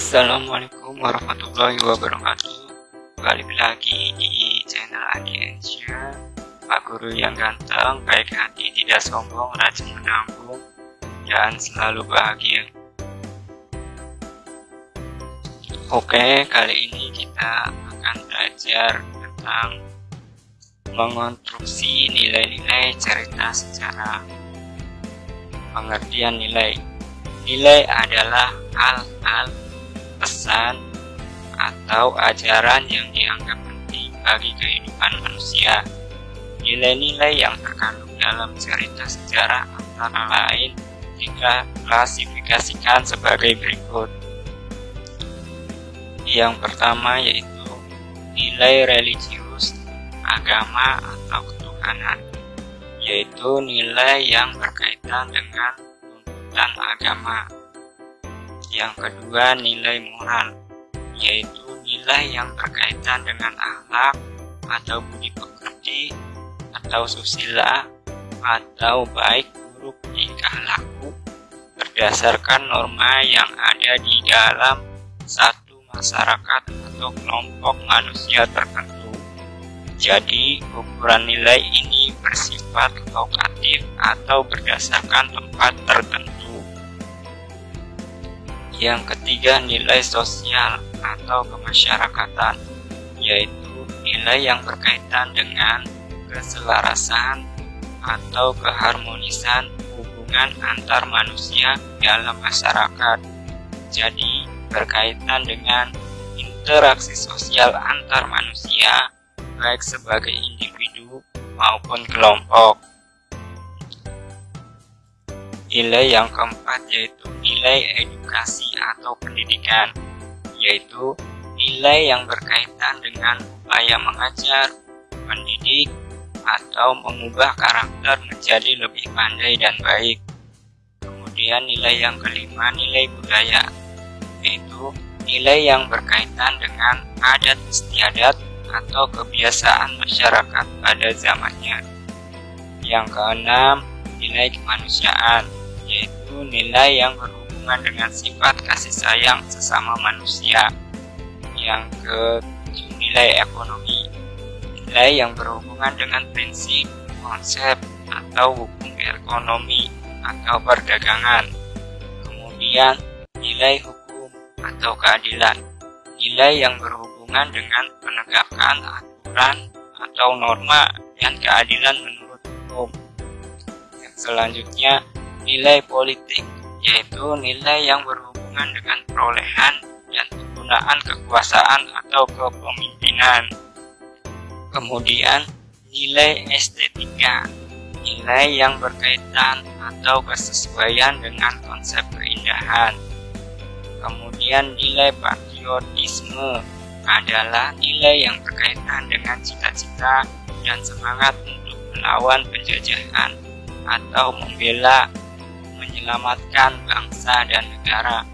Assalamualaikum warahmatullahi wabarakatuh. Balik lagi di channel Adiensia, Pak Guru yang ganteng, baik hati, tidak sombong, rajin menabung, dan selalu bahagia. Oke, kali ini kita akan belajar tentang mengonstruksi nilai-nilai cerita sejarah. Pengertian nilai. Nilai adalah hal-hal, pesan, atau ajaran yang dianggap penting bagi kehidupan manusia. Nilai-nilai yang terkandung dalam cerita sejarah antara lain diklasifikasikan sebagai berikut. Yang pertama yaitu nilai religius, agama atau ketuhanan, yaitu nilai yang berkaitan dengan tuntutan agama. Yang kedua, nilai moral, yaitu nilai yang berkaitan dengan akhlak atau budi pekerti atau susila atau baik buruk tingkah laku berdasarkan norma yang ada di dalam satu masyarakat atau kelompok manusia tertentu. Jadi, ukuran nilai ini bersifat lokatif atau berdasarkan tempat tertentu. Yang ketiga, nilai sosial atau kemasyarakatan, yaitu nilai yang berkaitan dengan keselarasan atau keharmonisan hubungan antar manusia dalam masyarakat. Jadi, berkaitan dengan interaksi sosial antar manusia, baik sebagai individu maupun kelompok. Nilai yang keempat yaitu nilai edukasi atau pendidikan, yaitu nilai yang berkaitan dengan upaya mengajar, mendidik, atau mengubah karakter menjadi lebih pandai dan baik. Kemudian nilai yang kelima, nilai budaya, yaitu nilai yang berkaitan dengan adat istiadat atau kebiasaan masyarakat pada zamannya. Yang keenam, nilai kemanusiaan, yaitu nilai yang berhubungan dengan sifat kasih sayang sesama manusia. Yang ketujuh, nilai ekonomi, nilai yang berhubungan dengan prinsip, konsep, atau hukum ekonomi atau perdagangan. Kemudian nilai hukum atau keadilan, nilai yang berhubungan dengan penegakan aturan atau norma dan keadilan menurut hukum. Yang selanjutnya, nilai politik, yaitu nilai yang berhubungan dengan perolehan dan penggunaan kekuasaan atau kepemimpinan. Kemudian, nilai estetika, nilai yang berkaitan atau kesesuaian dengan konsep keindahan. Kemudian, nilai patriotisme adalah nilai yang berkaitan dengan cita-cita dan semangat untuk melawan penjajahan atau membela, menyelamatkan bangsa dan negara.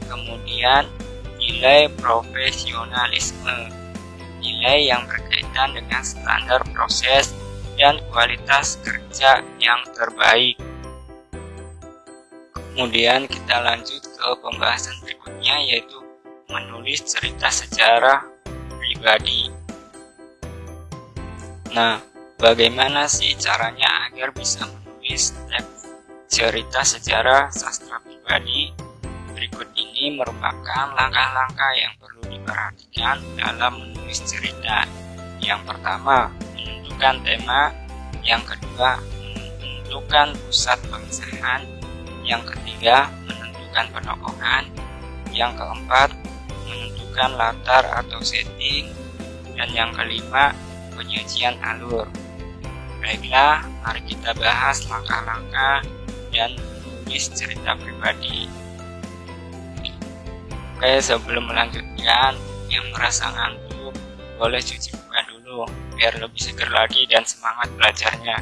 Kemudian, nilai profesionalisme, nilai yang berkaitan dengan standar proses dan kualitas kerja yang terbaik. Kemudian kita lanjut ke pembahasan berikutnya, yaitu menulis cerita sejarah pribadi. Nah, bagaimana sih caranya agar bisa menulis cerita sejarah sastra pribadi? Berikut ini merupakan langkah-langkah yang perlu diperhatikan dalam menulis cerita. Yang pertama, menentukan tema. Yang kedua, menentukan pusat pengisahan. Yang ketiga, menentukan penokohan. Yang keempat, menentukan latar atau setting. Dan yang kelima, penyajian alur. Baiklah, mari kita bahas langkah-langkah dan menulis cerita pribadi. Oke, sebelum melanjutkan, yang merasa ngantuk boleh cuci muka dulu biar lebih segar lagi dan semangat belajarnya.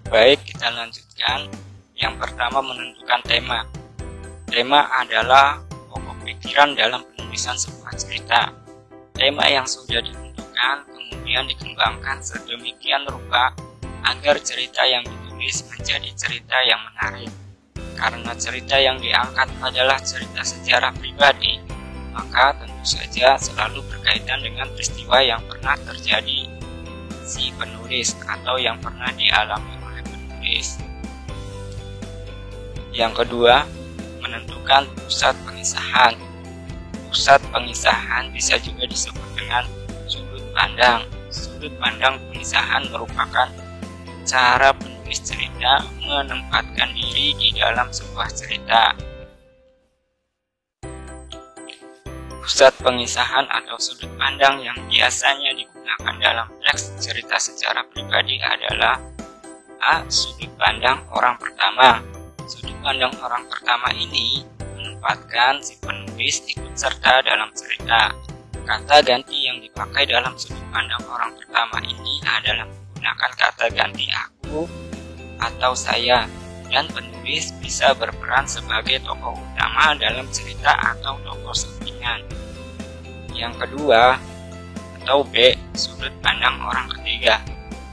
Baik, kita lanjutkan. Yang pertama, menentukan tema. Tema adalah pokok pikiran dalam penulisan sebuah cerita. Tema yang sudah ditentukan kemudian dikembangkan sedemikian rupa agar cerita yang ditulis menjadi cerita yang menarik. Karena cerita yang diangkat adalah cerita sejarah pribadi, maka tentu saja selalu berkaitan dengan peristiwa yang pernah terjadi si penulis atau yang pernah dialami oleh penulis. Yang kedua, menentukan pusat pengisahan. Pusat pengisahan bisa juga disebut dengan sudut pandang. Sudut pandang pengisahan merupakan cara penulis cerita menempatkan diri di dalam sebuah cerita. Pusat pengisahan atau sudut pandang yang biasanya digunakan dalam teks cerita sejarah pribadi adalah A. Sudut pandang orang pertama. Sudut pandang orang pertama ini menempatkan si penulis ikut serta dalam cerita. Kata ganti yang dipakai dalam sudut pandang orang pertama ini adalah menggunakan kata ganti aku atau saya, dan penulis bisa berperan sebagai tokoh utama dalam cerita atau tokoh sampingan. Yang kedua atau B. Sudut pandang orang ketiga.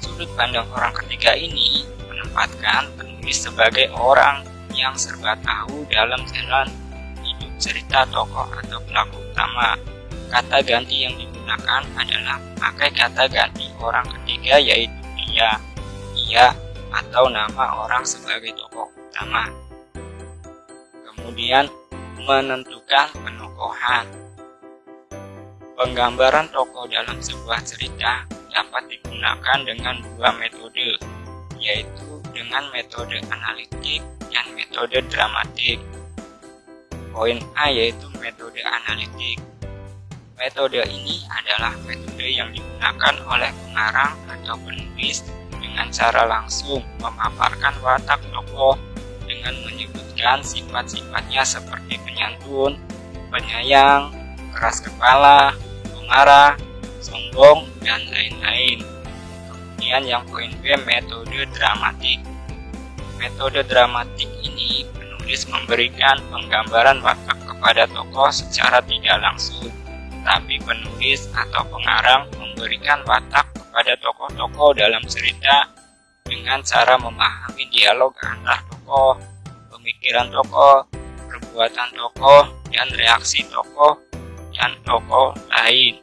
Sudut pandang orang ketiga ini menempatkan penulis sebagai orang yang serba tahu dalam jalan hidup cerita tokoh atau pelaku utama. Kata ganti yang digunakan adalah memakai kata ganti orang ketiga, yaitu dia, ia, atau nama orang sebagai tokoh utama. Kemudian menentukan penokohan. Penggambaran tokoh dalam sebuah cerita dapat digunakan dengan dua metode, yaitu dengan metode analitik dan metode dramatik. Poin A yaitu metode analitik. Metode ini adalah metode yang digunakan oleh pengarang atau penulis dengan cara langsung memaparkan watak tokoh dengan menyebutkan sifat-sifatnya seperti penyantun, penyayang, keras kepala, pemarah, sombong, dan lain-lain. Kemudian yang poin B, metode dramatik. Metode dramatik ini penulis memberikan penggambaran watak kepada tokoh secara tidak langsung, tapi penulis atau pengarang memberikan watak kepada tokoh-tokoh dalam cerita dengan cara memahami dialog antar tokoh, pemikiran tokoh, perbuatan tokoh, dan reaksi tokoh dan tokoh lain.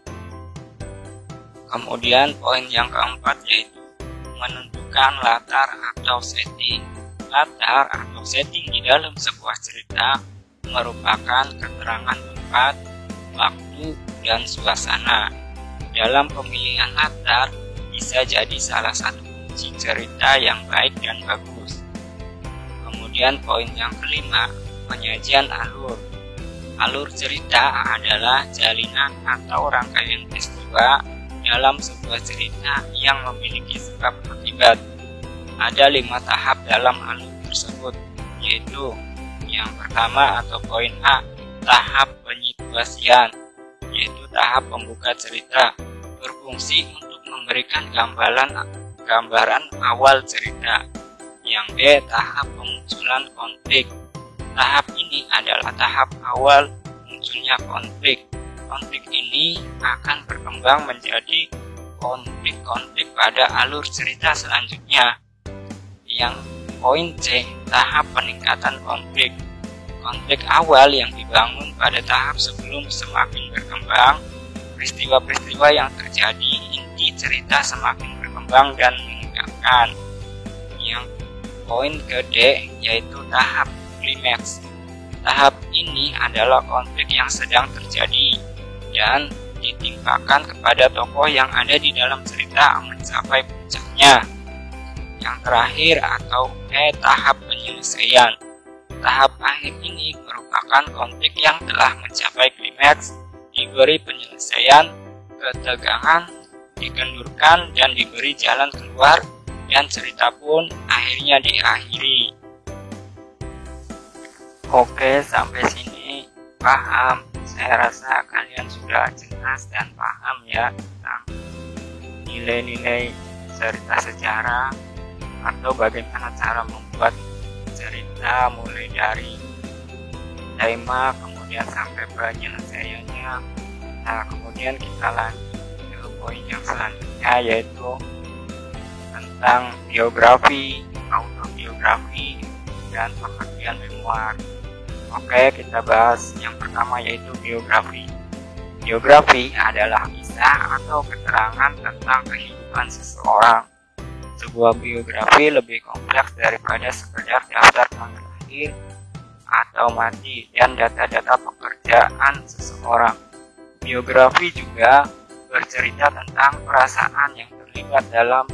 Kemudian poin yang keempat yaitu menentukan latar atau setting. Latar atau setting di dalam sebuah cerita merupakan keterangan tempat, waktu, dan suasana. Dalam pemilihan latar bisa jadi salah satu kunci cerita yang baik dan bagus. Kemudian poin yang kelima, penyajian alur. Alur cerita adalah jalinan atau rangkaian peristiwa dalam sebuah cerita yang memiliki sebab akibat. Ada 5 tahap dalam alur tersebut, yaitu yang pertama atau poin A, tahap penyituasian, yaitu tahap pembuka cerita, berfungsi untuk memberikan gambaran awal cerita. Yang B, tahap pemunculan konflik. Tahap ini adalah tahap awal munculnya konflik. Konflik ini akan berkembang menjadi konflik-konflik pada alur cerita selanjutnya. Yang poin C, tahap peningkatan konflik. Konflik awal yang dibangun pada tahap sebelum semakin berkembang, peristiwa-peristiwa yang terjadi, inti cerita semakin berkembang dan menegangkan. Yang poin ke D, yaitu tahap klimaks. Tahap ini adalah konflik yang sedang terjadi dan ditimpakan kepada tokoh yang ada di dalam cerita mencapai puncaknya. Yang terakhir atau E, tahap penyelesaian. Tahap akhir ini merupakan konflik yang telah mencapai klimaks, diberi penyelesaian, ketegangan, dikendurkan, dan diberi jalan keluar, dan cerita pun akhirnya diakhiri. Oke, sampai sini paham. Saya rasa kalian sudah jelas dan paham ya tentang nilai-nilai cerita sejarah atau bagaimana cara membuat cerita mulai dari tema kemudian sampai penyelesaiannya. Nah, kemudian kita lanjut ke poin yang selanjutnya yaitu tentang biografi, autobiografi, dan pengertian memoir. Oke, kita bahas yang pertama yaitu biografi. Biografi adalah kisah atau keterangan tentang kehidupan seseorang. Sebuah biografi lebih kompleks daripada sekedar daftar tanggal lahir atau mati dan data-data pekerjaan seseorang. Biografi juga bercerita tentang perasaan yang terlibat dalam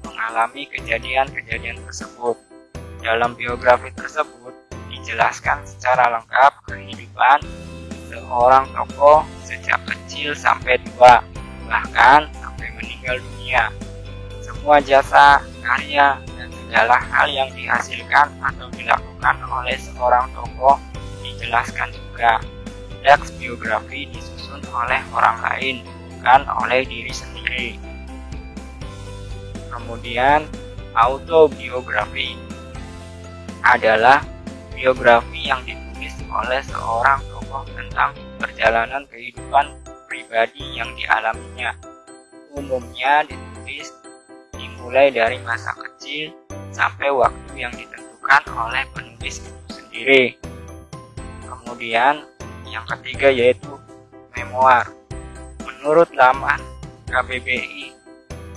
mengalami kejadian-kejadian tersebut. Dalam biografi tersebut dijelaskan secara lengkap kehidupan seorang tokoh sejak kecil sampai tua, bahkan sampai meninggal dunia. Semua jasa, karya, dan segala hal yang dihasilkan atau dilakukan oleh seorang tokoh dijelaskan juga. Teks biografi disusun oleh orang lain, bukan oleh diri sendiri. Kemudian, autobiografi adalah biografi yang ditulis oleh seorang tokoh tentang perjalanan kehidupan pribadi yang dialaminya. Umumnya ditulis dimulai dari masa kecil sampai waktu yang ditentukan oleh penulis itu sendiri. Kemudian yang ketiga yaitu memoir. Menurut laman KBBI,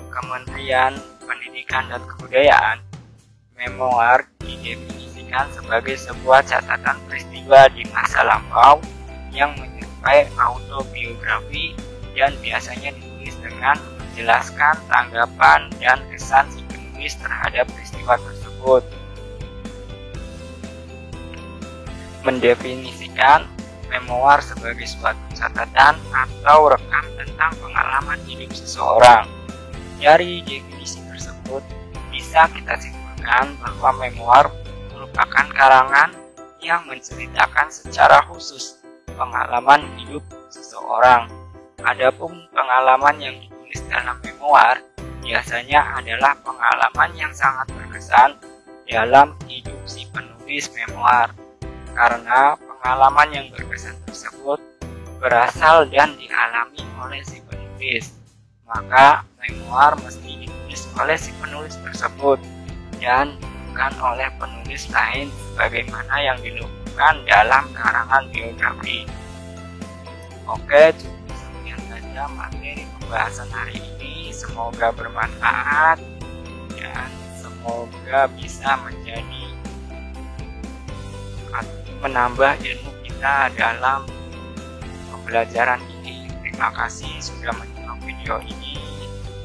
Kementerian Pendidikan dan Kebudayaan, memoir didefinisikan sebagai sebuah catatan peristiwa di masa lampau yang menyerupai autobiografi dan biasanya ditulis dengan menjelaskan tanggapan dan kesan si penulis terhadap peristiwa tersebut. Mendefinisikan memoir sebagai suatu catatan atau rekam tentang pengalaman hidup seseorang. Dari definisi tersebut, bisa kita simpulkan bahwa memoir merupakan karangan yang menceritakan secara khusus pengalaman hidup seseorang. Adapun pengalaman yang ditulis dalam memoir biasanya adalah pengalaman yang sangat berkesan dalam hidup si penulis memoir. Karena pengalaman yang berkesan tersebut berasal dan dialami oleh si penulis, maka memoir mesti ditulis oleh si penulis tersebut dan bukan oleh penulis lain sebagaimana yang dilakukan dalam karangan biografi. Oke, cukup sekian saja materi pembahasan hari ini. Semoga bermanfaat dan semoga bisa menambah ilmu kita dalam pembelajaran ini. Terima kasih sudah menonton video ini.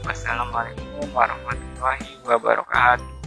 Wassalamualaikum warahmatullahi wabarakatuh.